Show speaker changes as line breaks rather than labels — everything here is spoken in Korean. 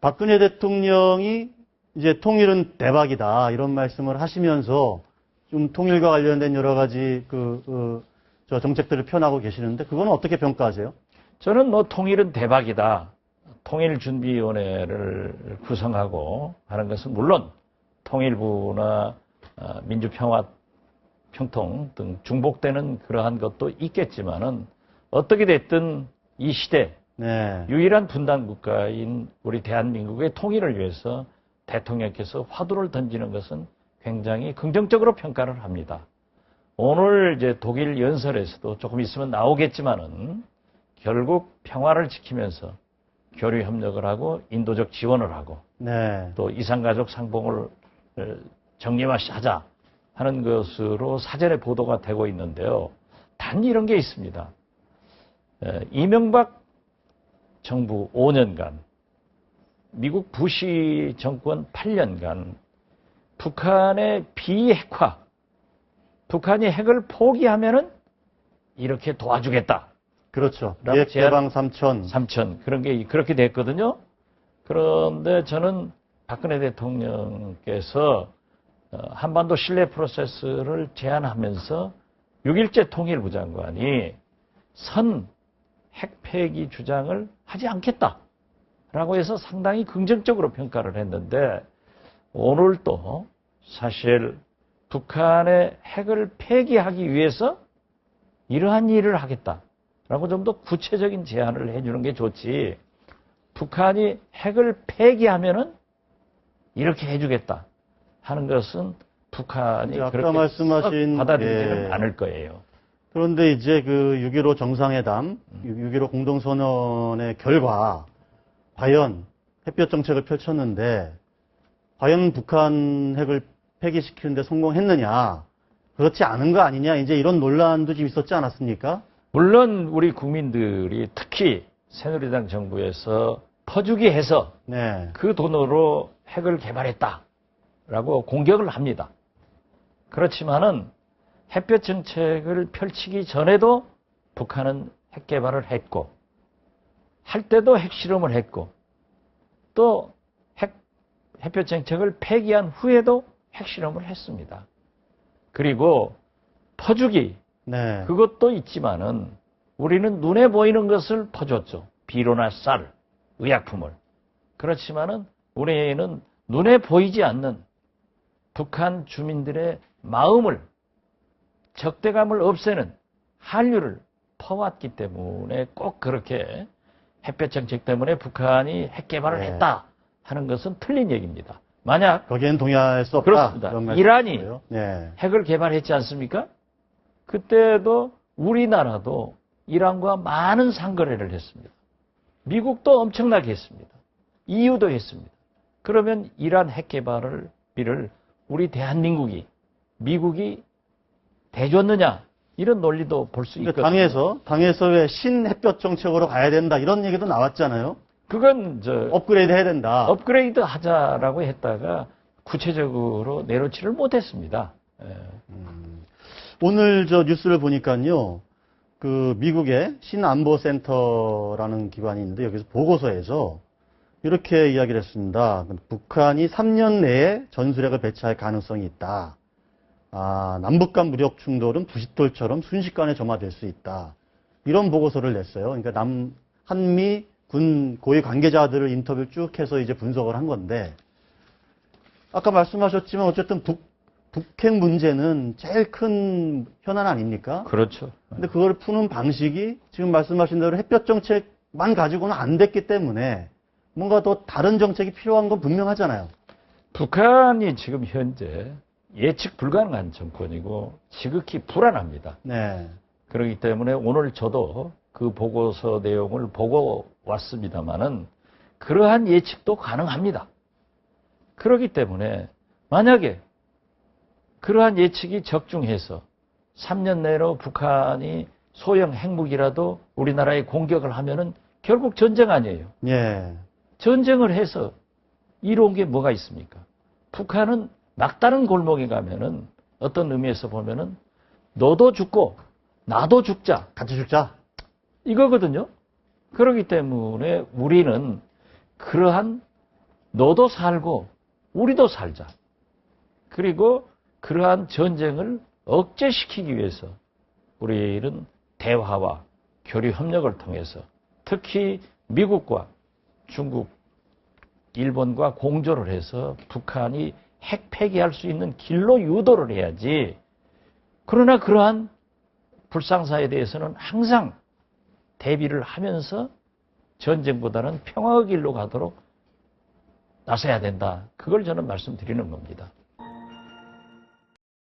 박근혜 대통령이 이제 통일은 대박이다 이런 말씀을 하시면서 좀 통일과 관련된 여러 가지 저 정책들을 펴나가고 계시는데 그건 어떻게 평가하세요? 저는
통일은 대박이다. 통일준비위원회를 구성하고 하는 것은 물론 통일부나 민주평화 평통 등 중복되는 그러한 것도 있겠지만은 어떻게 됐든 이 시대
네.
유일한 분단 국가인 우리 대한민국의 통일을 위해서 대통령께서 화두를 던지는 것은 굉장히 긍정적으로 평가를 합니다. 오늘 이제 독일 연설에서도 조금 있으면 나오겠지만은 결국 평화를 지키면서 교류 협력을 하고 인도적 지원을 하고
네.
또 이산가족 상봉을 정리화하자 하는 것으로 사전에 보도가 되고 있는데요. 단 이런 게 있습니다. 이명박 정부 5년간, 미국 부시 정권 8년간 북한의 비핵화, 북한이 핵을 포기하면은 이렇게 도와주겠다.
그렇죠. 비핵개방
3천 그런 게 그렇게 됐거든요. 그런데 저는 박근혜 대통령께서 한반도 신뢰 프로세스를 제안하면서 6.1제 통일부 장관이 선 핵폐기 주장을 하지 않겠다라고 해서 상당히 긍정적으로 평가를 했는데 오늘 또 사실 북한의 핵을 폐기하기 위해서 이러한 일을 하겠다라고 좀 더 구체적인 제안을 해주는 게 좋지 북한이 핵을 폐기하면은 이렇게 해주겠다 하는 것은 북한이
아까
그렇게
말씀하신
받아들이지는 않을 거예요.
그런데 이제 6.15 정상회담, 6.15 공동선언의 결과 과연 햇볕 정책을 펼쳤는데 과연 북한 핵을 폐기시키는 데 성공했느냐 그렇지 않은 거 아니냐 이제 이런 논란도 좀 있었지 않았습니까?
물론 우리 국민들이 특히 새누리당 정부에서 퍼주기 해서
네.
그 돈으로 핵을 개발했다라고 공격을 합니다. 그렇지만은 햇볕 정책을 펼치기 전에도 북한은 핵 개발을 했고 할 때도 핵실험을 했고 또 햇볕 정책을 폐기한 후에도 핵실험을 했습니다. 그리고 퍼주기
네.
그것도 있지만은 우리는 눈에 보이는 것을 퍼줬죠. 비료나 쌀, 의약품을. 그렇지만은 우리는 눈에 보이지 않는 북한 주민들의 마음을 적대감을 없애는 한류를 퍼왔기 때문에 꼭 그렇게 햇볕 정책 때문에 북한이 핵 개발을 했다 하는 것은 틀린 얘기입니다. 만약
거기엔 동의할 수 없다.
그렇습니다. 이란이
네.
핵을 개발했지 않습니까? 그때도 우리나라도 이란과 많은 상거래를 했습니다. 미국도 엄청나게 했습니다. EU도 했습니다. 그러면 이란 핵 개발을 우리 대한민국이 미국이 대줬느냐 이런 논리도 볼 수 있거든요.
당에서 왜 신햇볕 정책으로 가야 된다 이런 얘기도 나왔잖아요.
그건
업그레이드 해야 된다.
업그레이드 하자라고 했다가 구체적으로 내놓지를 못했습니다.
오늘 뉴스를 보니까요. 미국의 신안보센터라는 기관이 있는데 여기서 보고서에서 이렇게 이야기를 했습니다. 북한이 3년 내에 전술핵을 배치할 가능성이 있다. 남북 간 무력 충돌은 부싯돌처럼 순식간에 점화될 수 있다. 이런 보고서를 냈어요. 그러니까 한미 군 고위 관계자들을 인터뷰 쭉 해서 이제 분석을 한 건데 아까 말씀하셨지만 어쨌든 북핵 문제는 제일 큰 현안 아닙니까?
그렇죠.
근데 그걸 푸는 방식이 지금 말씀하신 대로 햇볕 정책만 가지고는 안 됐기 때문에 뭔가 더 다른 정책이 필요한 건 분명하잖아요.
북한이 지금 현재 예측 불가능한 정권이고 지극히 불안합니다.
네.
그렇기 때문에 오늘 저도 그 보고서 내용을 보고 왔습니다만은 그러한 예측도 가능합니다. 그렇기 때문에 만약에 그러한 예측이 적중해서 3년 내로 북한이 소형 핵무기라도 우리나라에 공격을 하면은 결국 전쟁 아니에요.
예.
전쟁을 해서 이로운 게 뭐가 있습니까? 북한은 막다른 골목에 가면은 어떤 의미에서 보면은 너도 죽고 나도 죽자.
같이 죽자.
이거거든요. 그렇기 때문에 우리는 그러한 너도 살고 우리도 살자. 그리고 그러한 전쟁을 억제시키기 위해서 우리는 대화와 교류 협력을 통해서 특히 미국과 중국, 일본과 공조를 해서 북한이 핵 폐기할 수 있는 길로 유도를 해야지. 그러나 그러한 불상사에 대해서는 항상 대비를 하면서 전쟁보다는 평화의 길로 가도록 나서야 된다. 그걸 저는 말씀드리는 겁니다.